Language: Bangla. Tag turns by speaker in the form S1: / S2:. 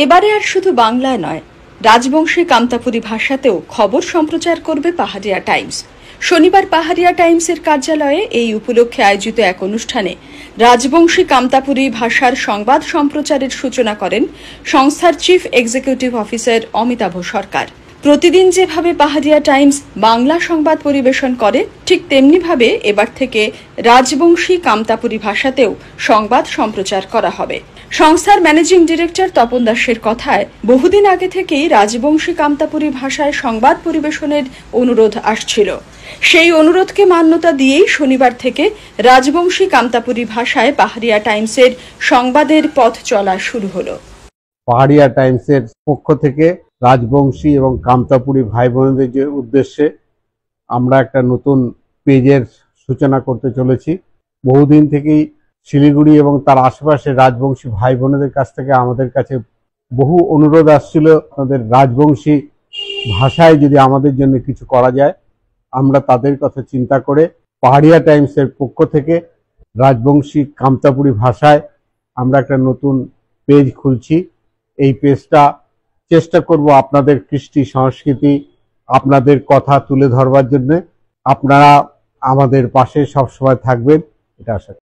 S1: এবারে আর শুধু বাংলায় নয়, রাজবংশী কামতাপুরী ভাষাতেও খবর সম্প্রচার করবে পাহাড়িয়া টাইমস। শনিবার পাহাড়িয়া টাইমসের কার্যালয়ে এই উপলক্ষে আয়োজিত এক অনুষ্ঠানে রাজবংশী কামতাপুরী ভাষার সংবাদ সম্প্রচারের সূচনা করেন সংস্থার চিফ এক্সিকিউটিভ অফিসার অমিতাভ সরকার। প্রতিদিন যেভাবে পাহাড়িয়া টাইমস বাংলা সংবাদ পরিবেশন করে, ঠিক তেমনিভাবে এবার থেকে রাজবংশী কামতাপুরী ভাষাতেও সংবাদ সম্প্রচার করা হবে। সংস্থার ম্যানেজিং ডিরেক্টর তপন দাসের কথায়, বহুদিন আগে থেকেই রাজবংশী কামতাপুরী ভাষায় সংবাদ পরিবেশনের অনুরোধ আসছিল। সেই অনুরোধকে মান্যতা দিয়েই শনিবার থেকে রাজবংশী কামতাপুরী ভাষায় পাহাড়িয়া টাইমসের সংবাদের পথ চলা শুরু হলো।
S2: পাহাড়িয়া টাইমসের পক্ষ থেকে রাজবংশী এবং কামতাপুরী ভাই বোনদের যে উদ্দেশ্যে আমরা একটা নতুন পেজের সূচনা করতে চলেছি। বহুদিন থেকেই শিলিগুড়ি এবং তার আশেপাশে রাজবংশী ভাই বোনদের কাছ থেকে আমাদের কাছে বহু অনুরোধ আসছিল, আমাদের রাজবংশী ভাষায় যদি আমাদের জন্য কিছু করা যায়। আমরা তাদের কথা চিন্তা করে পাহাড়িয়া টাইমসের পক্ষ থেকে রাজবংশী কামতাপুরী ভাষায় আমরা একটা নতুন পেজ খুলছি। এই পেজটা চেষ্টা করব আপনাদের কৃষ্টি সংস্কৃতি, আপনাদের কথা তুলে ধরবার জন্য। আপনারা আমাদের পাশে সবসময় থাকবেন, এটা আশা করি।